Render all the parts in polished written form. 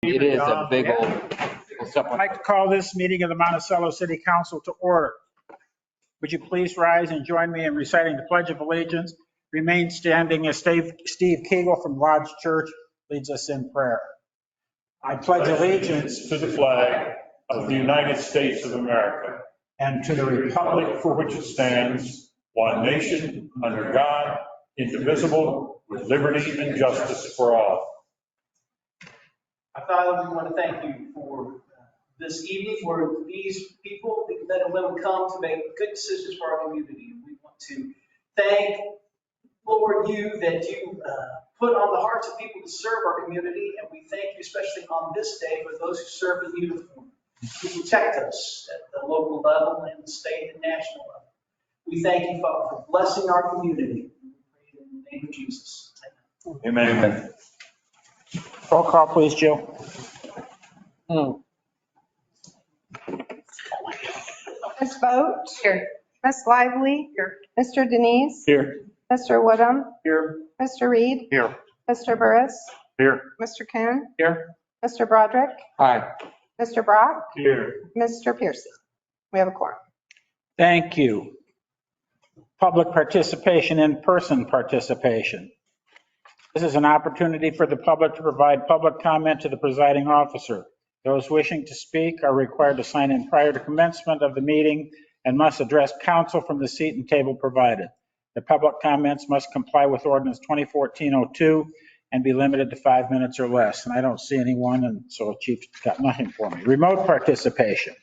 It is a big old I'd supplement. like to call this meeting of the Monticello City Council to order. Would you please rise and join me in reciting the Pledge of Allegiance? Remain standing as Steve Kegel from Lodge Church leads us in prayer. I pledge allegiance to the flag of the United States of America and to the republic for which it stands, one nation, under God, indivisible, with liberty and justice for all. I thought we want to thank you for this evening, for these people, the men and women come to make good decisions for our community. We want to thank, Lord, you that you put on the hearts of people to serve our community, and we thank you especially on this day for those who serve in uniform, who protect us at the local level and the state and national level. We thank you, Father, for blessing our community. In the name of Jesus. Amen. Amen. Roll call, please, Jill. Ms. Boat? Here. Ms. Lively? Here. Mr. Denise? Here. Mr. Woodham? Here. Mr. Reed? Here. Mr. Burris? Here. Mr. Kuhn? Here. Mr. Broderick? Hi. Mr. Brock? Here. Mr. Piercy? We have a quorum. Thank you. Public participation, in-person participation. This is an opportunity for the public to provide public comment to the presiding officer. Those wishing to speak are required to sign in prior to commencement of the meeting and must address council from the seat and table provided. The public comments must comply with ordinance 2014-02 and be limited to 5 minutes or less. And I don't see anyone, and so Chief's got nothing for me. Remote participation.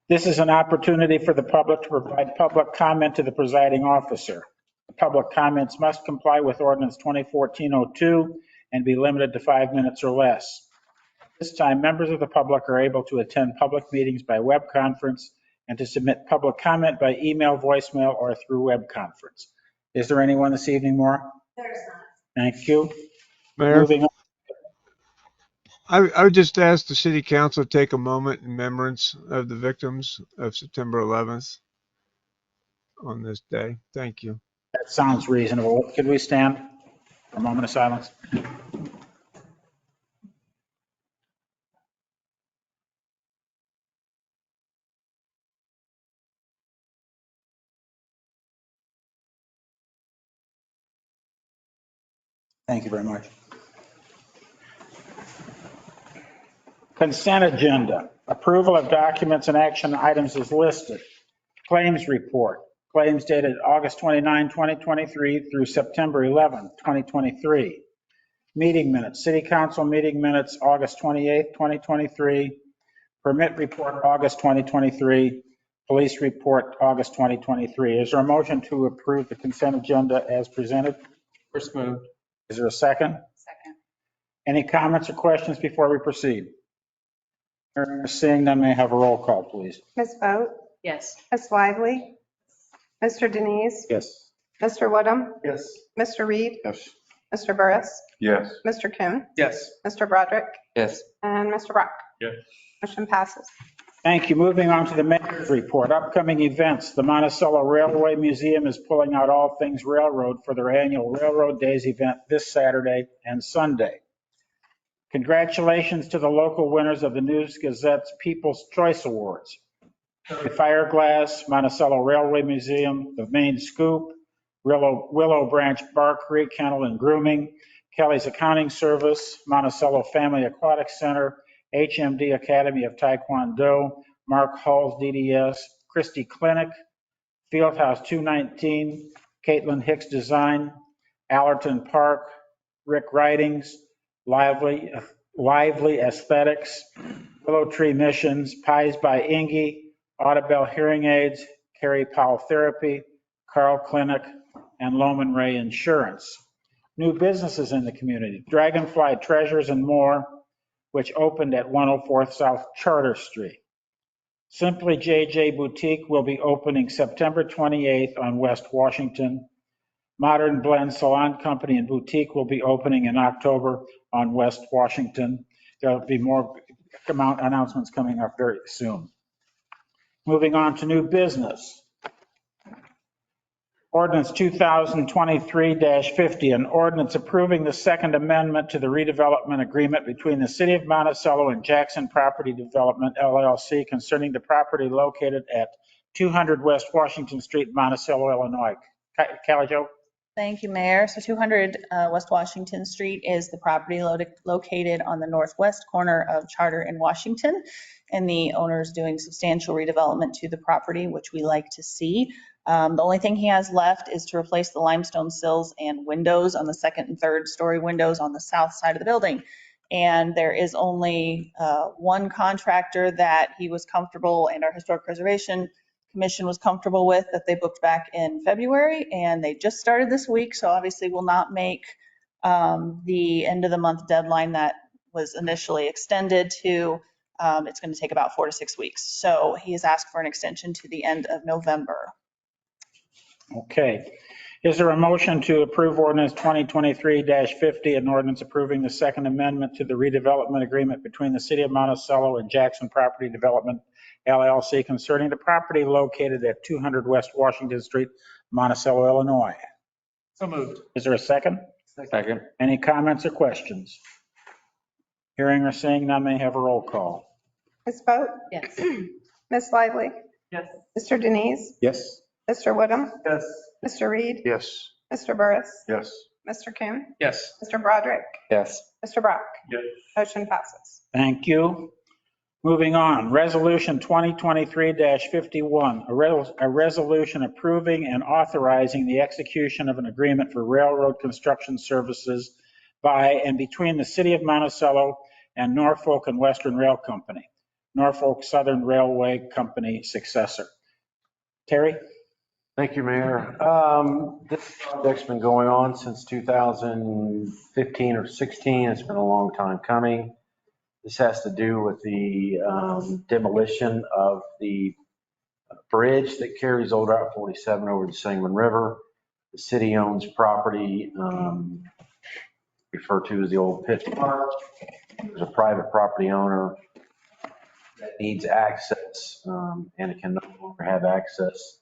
This is an opportunity for the public to provide public comment to the presiding officer. The public comments must comply with ordinance 2014-02 and be limited to 5 minutes or less. This time, members of the public are able to attend public meetings by web conference and to submit public comment by email, voicemail, or through web conference. Is there anyone this evening, Maura? There's not. Thank you. Mayor, Moving on. I would just ask the city council to take a moment in remembrance of the victims of September 11th on this day. Thank you. That sounds reasonable. Could we stand for a moment of silence? Thank you very much. Consent agenda. Approval of documents and action items is listed. Claims report. Claims dated August 29, 2023 through September 11, 2023. Meeting minutes. City Council meeting minutes, August 28, 2023. Permit report, August 2023. Police report, August 2023. Is there a motion to approve the consent agenda as presented? First moved. Is there a second? Second. Any comments or questions before we proceed? Seeing none, may I have a roll call, please? Ms. Boat? Yes. Ms. Lively? Mr. Denise? Yes. Mr. Woodham? Yes. Mr. Reed? Yes. Mr. Burris? Yes. Mr. Kuhn? Yes. Mr. Broderick? Yes. And Mr. Brock? Yes. Motion passes. Thank you. Moving on to the mayor's report. Upcoming events. The Monticello Railway Museum is pulling out all things railroad for their annual Railroad Days event this Saturday and Sunday. Congratulations to the local winners of the News Gazette's People's Choice Awards. The Fireglass, Monticello Railway Museum, the Main Scoop, Willow Branch Bar Creek Kennel and Grooming, Kelly's Accounting Service, Monticello Family Aquatic Center, HMD Academy of Taekwondo, Mark Hall's DDS, Christie Clinic, Fieldhouse 219, Caitlin Hicks Design, Allerton Park, Rick Writings, Lively Aesthetics, Willow Tree Missions, Pies by Ingy, Audibel Hearing Aids, Carrie Powell Therapy, Carl Clinic, and Loman Ray Insurance. New businesses in the community, Dragonfly Treasures and More, which opened at 104 South Charter Street. Simply JJ Boutique will be opening September 28th on West Washington. Modern Blend Salon Company and Boutique will be opening in October on West Washington. There'll be more announcements coming up very soon. Moving on to new business. Ordinance 2023-50, an ordinance approving the Second Amendment to the redevelopment agreement between the City of Monticello and Jackson Property Development LLC concerning the property located at 200 West Washington Street, Monticello, Illinois. Calijo? Thank you, Mayor. So 200 West Washington Street is the property located on the northwest corner of Charter and Washington. And the owner is doing substantial redevelopment to the property, which we like to see. The only thing he has left is to replace the limestone sills and windows on the second and third story windows on the south side of the building. And there is only one contractor that he was comfortable, and our Historic Preservation Commission was comfortable with, that they booked back in February, and they just started this week. So obviously will not make the end of the month deadline that was initially extended to. It's going to take about 4 to 6 weeks. So he has asked for an extension to the end of November. Okay. Is there a motion to approve ordinance 2023-50, an ordinance approving the Second Amendment to the redevelopment agreement between the City of Monticello and Jackson Property Development LLC concerning the property located at 200 West Washington Street, Monticello, Illinois? So moved. Is there a second? Second. Any comments or questions? Hearing or seeing none, may I have a roll call? Ms. Boat? Yes. Ms. Lively? Yes. Mr. Denise? Yes. Mr. Woodham? Yes. Mr. Reed? Yes. Mr. Burris? Yes. Mr. Kuhn? Yes. Mr. Broderick? Yes. Mr. Brock? Yes. Motion passes. Thank you. Moving on, Resolution 2023-51, a resolution approving and authorizing the execution of an agreement for railroad construction services by and between the City of Monticello and Norfolk and Western Rail Company, Norfolk Southern Railway Company successor. Terry? Thank you, Mayor. This project's been going on since 2015 or 16. It's been a long time coming. This has to do with the demolition of the bridge that carries Old Route 47 over the Sangamon River. The city owns property referred to as the old pit park. There's a private property owner that needs access, and it can no longer have access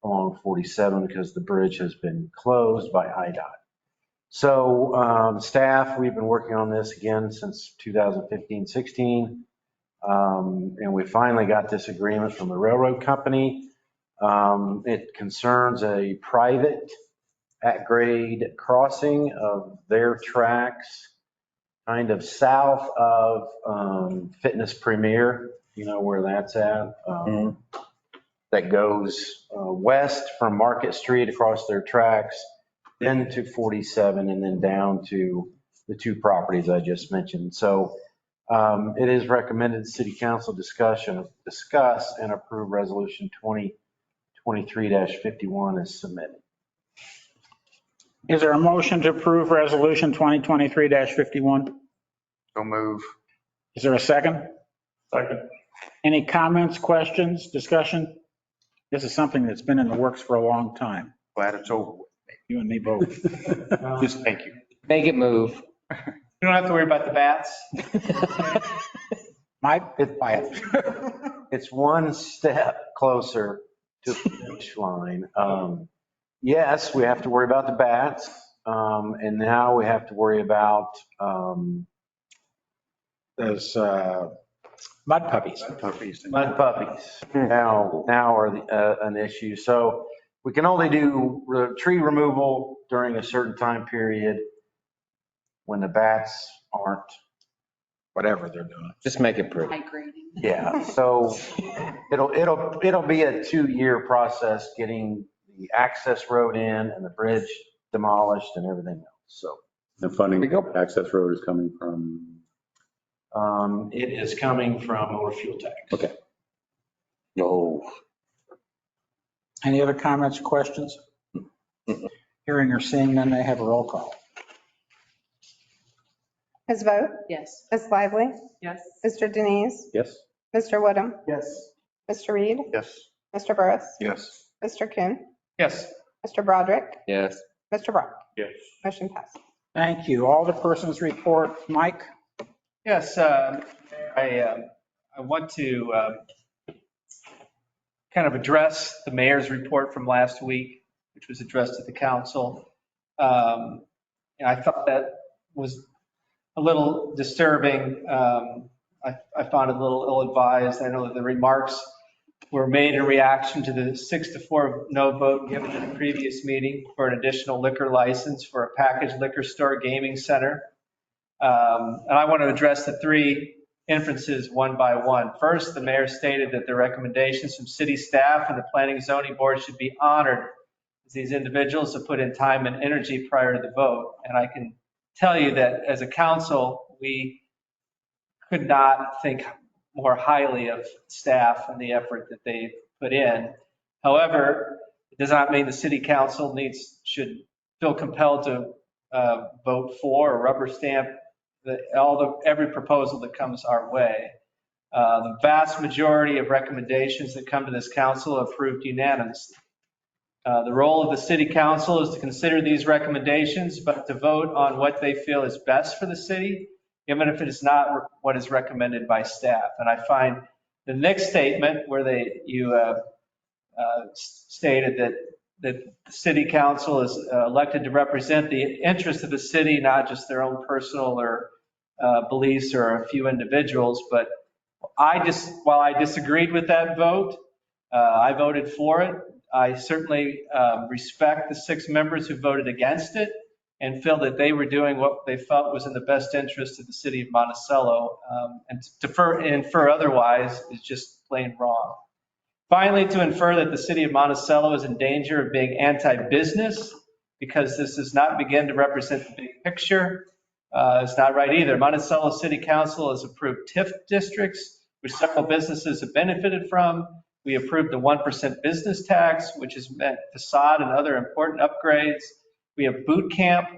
along 47 because the bridge has been closed by IDOT. So staff, we've been working on this again since 2015-16, and we finally got this agreement from the railroad company. It concerns a private at-grade crossing of their tracks, kind of south of Fitness Premier, you know where that's at. That goes west from Market Street across their tracks, then to 47, and then down to the two properties I just mentioned. So it is recommended the City Council discuss and approve Resolution 2023-51 as submitted. Is there a motion to approve Resolution 2023-51? So move. Is there a second? Second. Any comments, questions, discussion? This is something that's been in the works for a long time. Glad it's over with. You and me both. Just thank you. Make it move. You don't have to worry about the bats. Mike, it's quiet. It's one step closer to the finish line. Yes, we have to worry about the bats, and now we have to worry about Those mud puppies. mud puppies. Now are an issue. So we can only do tree removal during a certain time period when the bats aren't. Whatever they're doing. Just make it pretty. Migrating. Yeah, so it'll be a 2-year process getting the access road in and the bridge demolished and everything else. So The funding for access road is coming from, it is coming from motor fuel tax. okay. No. Any other comments, questions? Hearing or seeing none, I have a roll call. Ms. Vogt? Yes. Ms. Lively? Yes. Mr. Denise? Yes? Mr. Woodham? Yes. Mr. Reed? Yes. Mr. Burris? Yes. Mr. Kuhn? Yes. Mr. Broderick? Yes. Mr. Brock? Yes. Motion passes. Thank you. All the persons report. Mike? Yes, I want to kind of address the mayor's report from last week. which was addressed to the council. And I thought that was a little disturbing. I found it a little ill-advised. I know that the remarks were made in reaction to the 6-4 no vote given in the previous meeting for an additional liquor license for a packaged liquor store gaming center. And I want to address the three inferences one by one. First, the mayor stated that the recommendations from city staff and the planning and zoning board should be honored, as these individuals have put in time and energy prior to the vote. And I can tell you that as a council, we could not think more highly of staff and the effort that they put in. However, it does not mean the city council should feel compelled to vote for or rubber stamp every proposal that comes our way. The vast majority of recommendations that come to this council are approved unanimously. The role of the city council is to consider these recommendations, but to vote on what they feel is best for the city, even if it is not what is recommended by staff. And I find the next statement where you stated that the city council is elected to represent the interest of the city, not just their own personal or beliefs or a few individuals. But while I disagreed with that vote, I voted for it. I certainly respect the 6 members who voted against it and feel that they were doing what they felt was in the best interest of the city of Monticello. And to infer otherwise is just plain wrong. Finally, to infer that the city of Monticello is in danger of being anti-business because this does not begin to represent the big picture is not right either. Monticello City Council has approved TIF districts, which several businesses have benefited from. We approved the 1% business tax, which has meant facade and other important upgrades. We have boot camp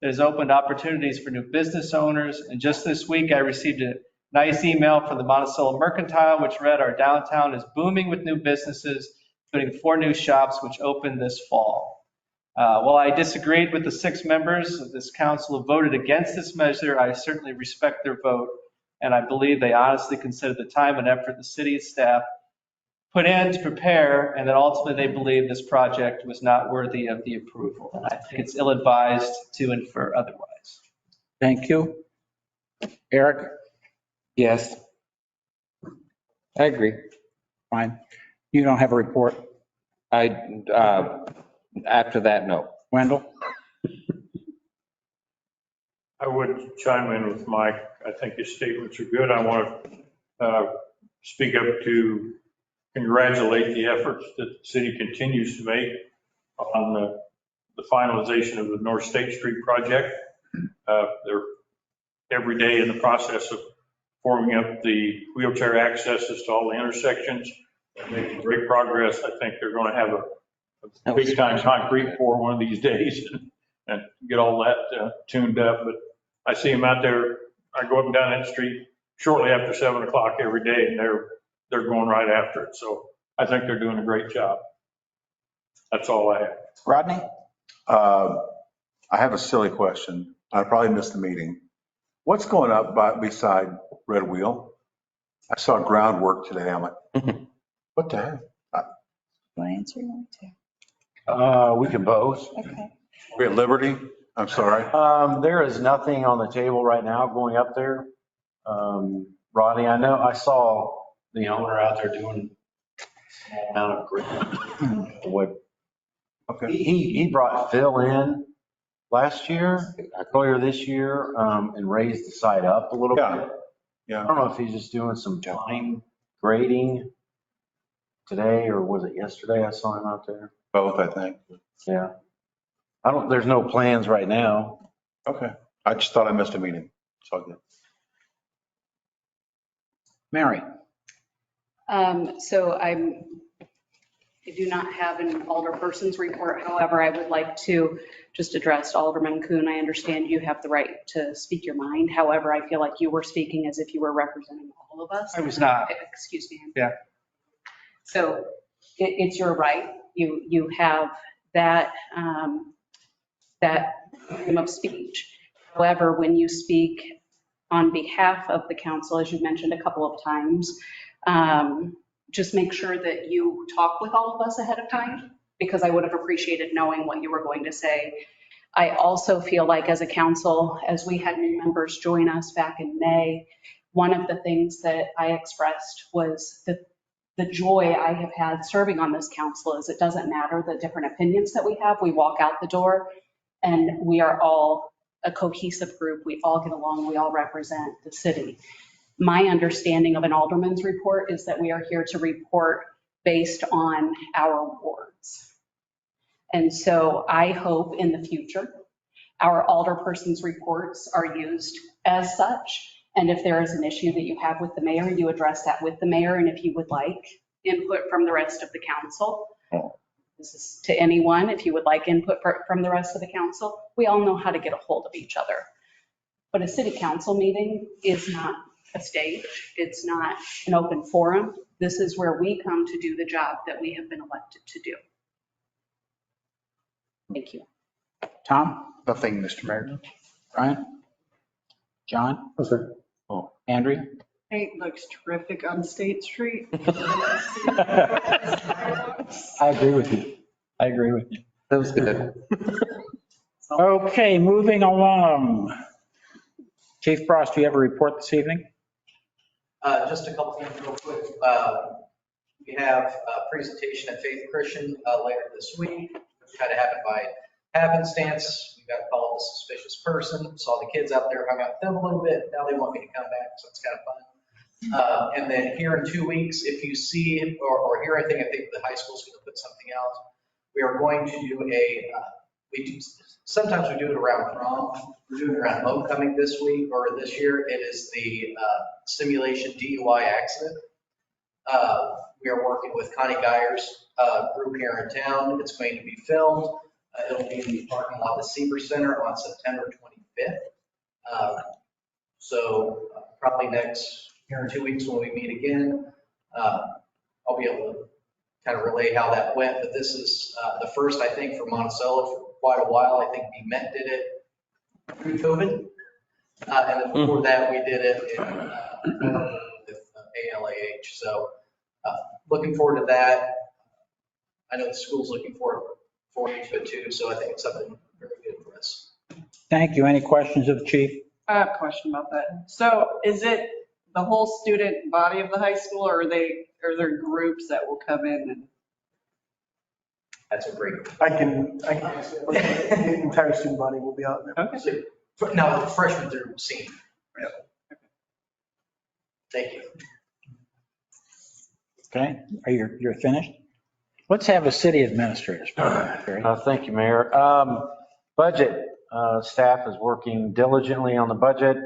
that has opened opportunities for new business owners. And just this week, I received a nice email from the Monticello Mercantile, which read our downtown is booming with new businesses, including 4 new shops, which opened this fall. While I disagreed with the 6 members of this council who voted against this measure, I certainly respect their vote. And I believe they honestly consider the time and effort the city staff put in to prepare, and that ultimately they believe this project was not worthy of the approval. And I think it's ill-advised to infer otherwise. Thank you. Eric? Yes. I agree. Fine. You don't have a report. After that, no. Wendell? I would chime in with Mike. I think his statements are good. I want to speak up to congratulate the efforts that the city continues to make on the finalization of the North State Street project. They're every day in the process of forming up the wheelchair accesses to all the intersections. They're making great progress. I think they're going to have a big time concrete pour one of these days and get all that tuned up. But I see them out there. I go up and down that street shortly after 7 o'clock every day, and they're going right after it. So I think they're doing a great job. That's all I have. Rodney? I have a silly question. I probably missed the meeting. What's going up beside Red Wheel? I saw groundwork today. I'm like, what the heck? Do I answer you want to? We can both. Okay. We're at Liberty? I'm sorry. There is nothing on the table right now going up there. Rodney, I saw the owner out there doing a small amount of grit. Okay. He brought Phil in earlier this year, and raised the site up a little Yeah. bit. Yeah. I don't know if he's just doing some fine grading today, or was it yesterday I saw him out there? Both, I think. Yeah. There's no plans right now. Okay. I just thought I missed a meeting. It's all good. Mary? So I do not have an alderperson's report. However, I would like to just address Alderman Kuhn. I understand you have the right to speak your mind. However, I feel like you were speaking as if you were representing all of us. I was not. Excuse me. Yeah. So it's your right. You have that freedom of speech. However, when you speak on behalf of the council, as you mentioned a couple of times, just make sure that you talk with all of us ahead of time because I would have appreciated knowing what you were going to say. I also feel like as a council, as we had new members join us back in May, one of the things that I expressed was the joy I have had serving on this council is it doesn't matter the different opinions that we have. We walk out the door and we are all a cohesive group. We all get along. We all represent the city. My understanding of an alderman's report is that we are here to report based on our wards. And so I hope in the future, our alderperson's reports are used as such. And if there is an issue that you have with the mayor, you address that with the mayor. And if you would like input from the rest of the council, this is to anyone, if you would like input from the rest of the council, we all know how to get a hold of each other. But a city council meeting is not a stage. It's not an open forum. This is where we come to do the job that we have been elected to do. Thank you. Tom? Nothing, Mr. Mayor. Brian? John? Oh, sir. Oh, Andrea? Paint looks terrific on State Street. I agree with you. I agree with you. That was good. Okay, moving along. Chief Frost, do you have a report this evening? Just a couple things real quick. We have a presentation at Faith Christian later this week, which kind of happened by happenstance. We got a call of a suspicious person, saw the kids out there, hung out with them a little bit. Now they want me to come back, so it's kind of fun. And then here in 2 weeks, if you see or hear anything, I think the high school's going to put something out. We are going to do sometimes we do it around prom. We're doing it around homecoming this week or this year. It is the simulation DUI accident. We are working with Connie Geyer's group here in town. It's going to be filmed. It'll be in the parking lot of the Seaver Center on September 25th. So probably here in 2 weeks when we meet again, I'll be able to kind of relay how that went. But this is the first, I think, for Monticello for quite a while. I think BMET did it pre-COVID. And then before that, we did it with ALAH. So looking forward to that. I know the school's looking forward to it too. So I think it's something very good for us. Thank you. Any questions of the chief? I have a question about that. So is it the whole student body of the high school, or are there groups that will come in and? That's a great. I can answer that. The entire student body will be out there. Okay. So, now the freshmen are senior. Thank you. Okay, you're finished? Let's have a city administrator's report. Thank you, Mayor. Budget, staff is working diligently on the budget.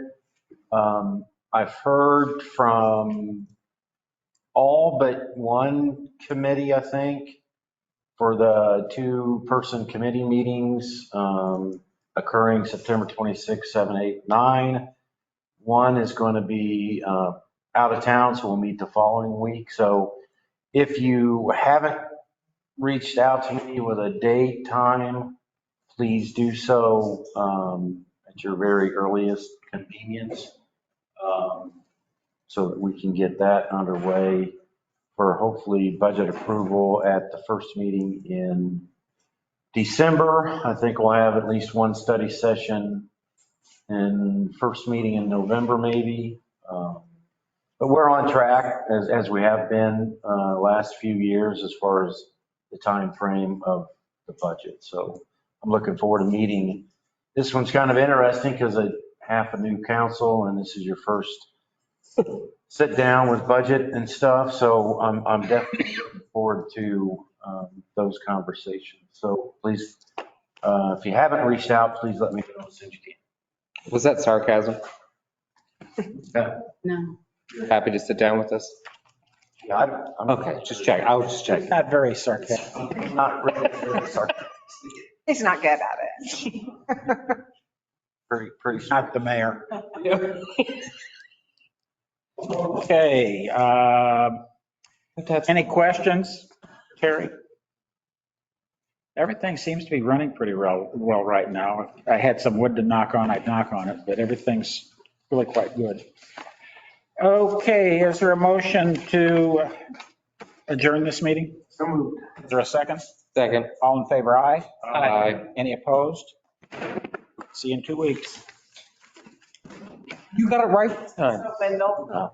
I've heard from all but one committee, I think, for the 2-person committee meetings occurring September 26, 7, 8, 9. One is going to be out of town, so we'll meet the following week. So if you haven't reached out to me with a date, time, please do so at your very earliest convenience so that we can get that underway for hopefully budget approval at the first meeting in December. I think we'll have at least one study session and first meeting in November maybe. But we're on track as we have been last few years as far as the time frame of the budget. So I'm looking forward to meeting. This one's kind of interesting because I have a new council and this is your first sit down with budget and stuff. So I'm definitely looking forward to those conversations. So please, if you haven't reached out, please let me know as soon as you can. Was that sarcasm? No. You're happy to sit down with us? Yeah, Okay, just check. I was just checking. Not very sarcastic. I'm not really sarcastic. He's not good at it. Pretty Not the mayor. Okay. Any questions, Terry? Everything seems to be running pretty well right now. If I had some wood to knock on, I'd knock on it, but everything's really quite good. Okay, is there a motion to adjourn this meeting? So moved. Is there a second? Second. All in favor, aye? Aye. Any opposed? See you in 2 weeks. You got it right this time. Open, no.